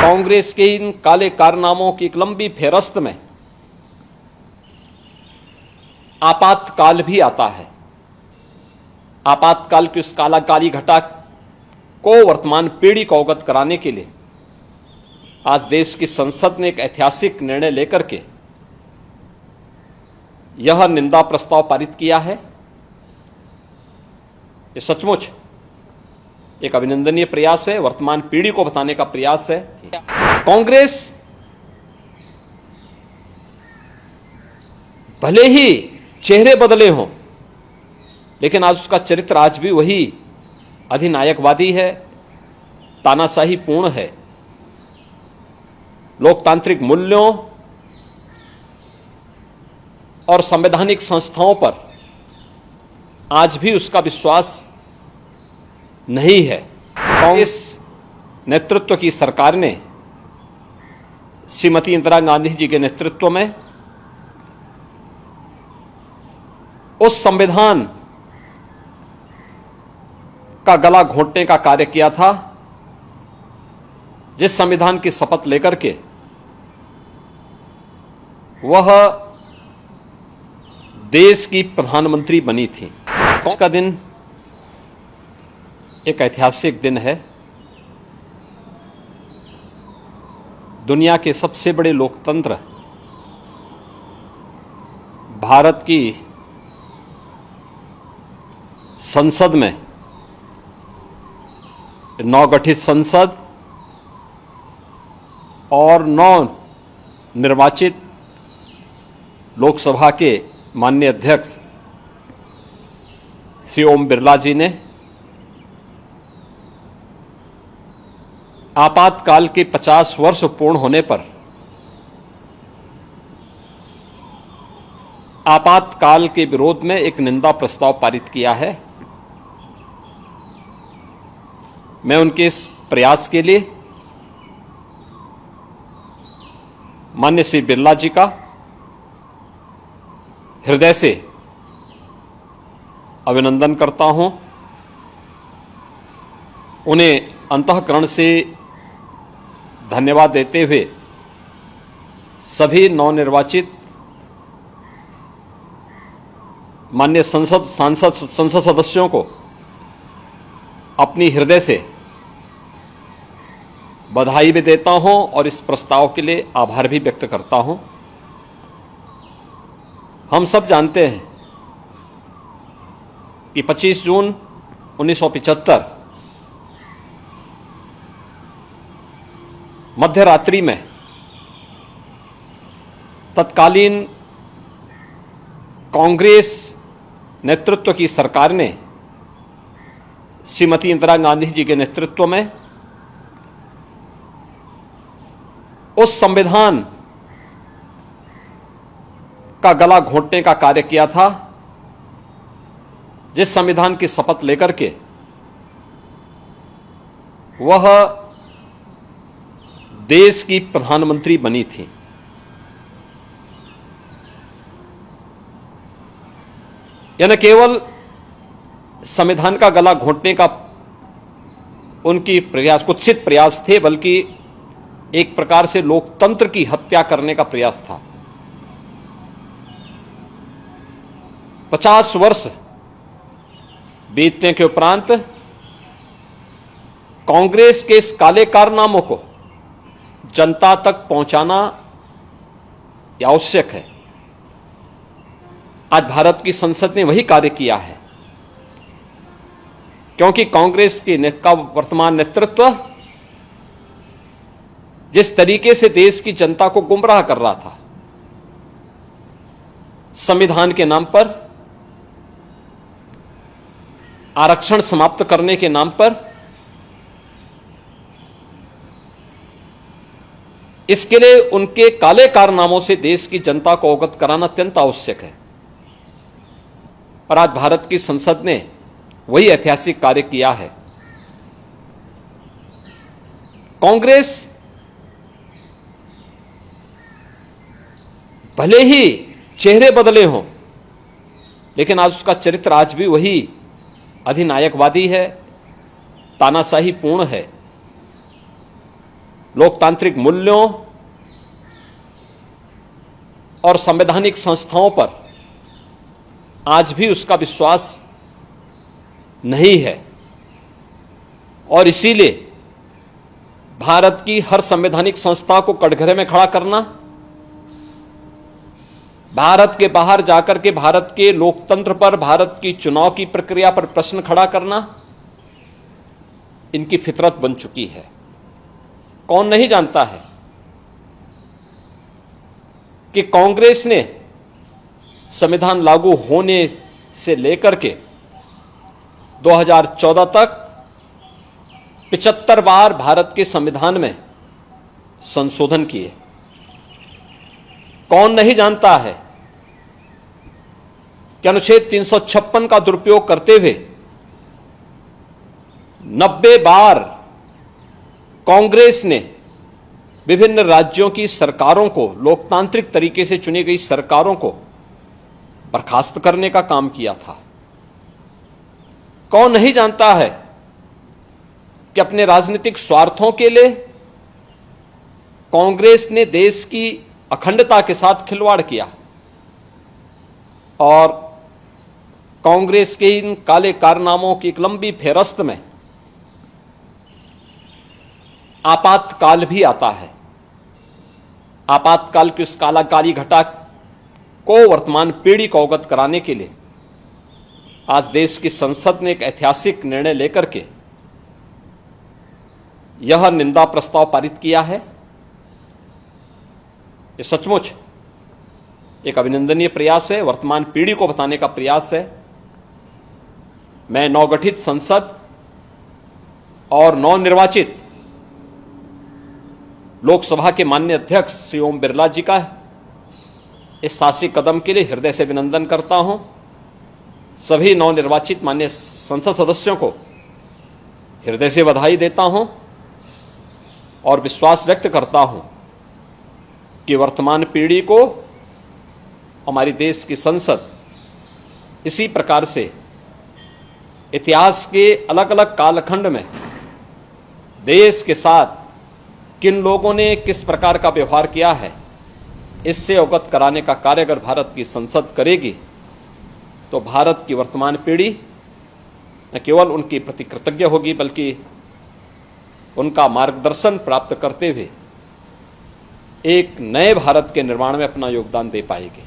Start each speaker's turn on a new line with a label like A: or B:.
A: कांग्रेस के इन काले कारनामों की एक लंबी फेहरिस्त में आपातकाल भी आता है। आपातकाल की उस काली घटा को वर्तमान पीढ़ी को अवगत कराने के लिए आज देश की संसद ने एक ऐतिहासिक निर्णय लेकर के यह निंदा प्रस्ताव पारित किया है। ये सचमुच एक अभिनंदनीय प्रयास है, वर्तमान पीढ़ी को बताने का प्रयास है। कांग्रेस भले ही चेहरे बदले हों, लेकिन आज उसका चरित्र आज भी वही अधिनायकवादी है, तानाशाही पूर्ण है। लोकतांत्रिक मूल्यों और संवैधानिक संस्थाओं पर आज भी उसका विश्वास नहीं है। कांग्रेस नेतृत्व की सरकार ने श्रीमती इंदिरा गांधी जी के नेतृत्व में उस संविधान का गला घोंटने का कार्य किया था जिस संविधान की शपथ लेकर के वह देश की प्रधानमंत्री बनी थी। आज का दिन एक ऐतिहासिक दिन है। दुनिया के सबसे बड़े लोकतंत्र भारत की संसद में नवगठित संसद और नव निर्वाचित लोकसभा के माननीय अध्यक्ष श्री ओम बिरला जी ने आपातकाल के 50 वर्ष पूर्ण होने पर आपातकाल के विरोध में एक निंदा प्रस्ताव पारित किया है। मैं उनके इस प्रयास के लिए माननीय श्री बिरला जी का हृदय से अभिनंदन करता हूं। उन्हें अंतःकरण से धन्यवाद देते हुए सभी नवनिर्वाचित माननीय संसद सदस्यों को अपनी हृदय से बधाई भी देता हूं और इस प्रस्ताव के लिए आभार भी व्यक्त करता हूं। हम सब जानते हैं कि 25 जून 1975 मध्य रात्रि में तत्कालीन कांग्रेस नेतृत्व की सरकार ने श्रीमती इंदिरा गांधी जी के नेतृत्व में उस संविधान का गला घोंटने का कार्य किया था जिस संविधान की शपथ लेकर के वह देश की प्रधानमंत्री बनी थी। यह न केवल संविधान का गला घोंटने का उनकी कुत्सित प्रयास थे, बल्कि एक प्रकार से लोकतंत्र की हत्या करने का प्रयास था। 50 वर्ष बीतने के उपरांत कांग्रेस के इस काले कारनामों को जनता तक पहुंचाना आवश्यक है। आज भारत की संसद ने वही कार्य किया है, क्योंकि कांग्रेस का वर्तमान नेतृत्व जिस तरीके से देश की जनता को गुमराह कर रहा था, संविधान के नाम पर, आरक्षण समाप्त करने के नाम पर, इसके लिए उनके काले कारनामों से देश की जनता को अवगत कराना अत्यंत आवश्यक है। और आज भारत की संसद ने वही ऐतिहासिक कार्य किया है। कांग्रेस भले ही चेहरे बदले हों, लेकिन आज उसका चरित्र आज भी वही अधिनायकवादी है, तानाशाही पूर्ण है। लोकतांत्रिक मूल्यों और संवैधानिक संस्थाओं पर आज भी उसका विश्वास नहीं है और इसीलिए भारत की हर संवैधानिक संस्था को कटघरे में खड़ा करना, भारत के बाहर जाकर के भारत के लोकतंत्र पर, भारत की चुनाव की प्रक्रिया पर प्रश्न खड़ा करना इनकी फितरत बन चुकी है। कौन नहीं जानता है कि कांग्रेस ने संविधान लागू होने से लेकर के 2014 तक 75 बार भारत के संविधान में संशोधन किए। कौन नहीं जानता है कि अनुच्छेद 356 का दुरुपयोग करते हुए 90 बार कांग्रेस ने विभिन्न राज्यों की सरकारों को, लोकतांत्रिक तरीके से चुनी गई सरकारों को बर्खास्त करने का काम किया था। कौन नहीं जानता है कि अपने राजनीतिक स्वार्थों के लिए कांग्रेस ने देश की अखंडता के साथ खिलवाड़ किया और कांग्रेस के इन काले कारनामों की एक लंबी फेहरिस्त में आपातकाल भी आता है। आपातकाल की उस काली घटा को वर्तमान पीढ़ी को अवगत कराने के लिए आज देश की संसद ने एक ऐतिहासिक निर्णय लेकर के यह निंदा प्रस्ताव पारित किया है। ये सचमुच एक अभिनंदनीय प्रयास है, वर्तमान पीढ़ी को बताने का प्रयास है। मैं नवगठित संसद और नवनिर्वाचित लोकसभा के माननीय अध्यक्ष श्री ओम बिरला जी का इस साहसिक कदम के लिए हृदय से अभिनंदन करता हूं। सभी नवनिर्वाचित माननीय संसद सदस्यों को हृदय से बधाई देता हूं और विश्वास व्यक्त करता हूं कि वर्तमान पीढ़ी को हमारी देश की संसद इसी प्रकार से इतिहास के अलग अलग कालखंड में देश के साथ किन लोगों ने किस प्रकार का व्यवहार किया है, इससे अवगत कराने का कार्य अगर भारत की संसद करेगी तो भारत की वर्तमान पीढ़ी न केवल उनके प्रति कृतज्ञ होगी बल्कि उनका मार्गदर्शन प्राप्त करते हुए एक नए भारत के निर्माण में अपना योगदान दे पाएगी।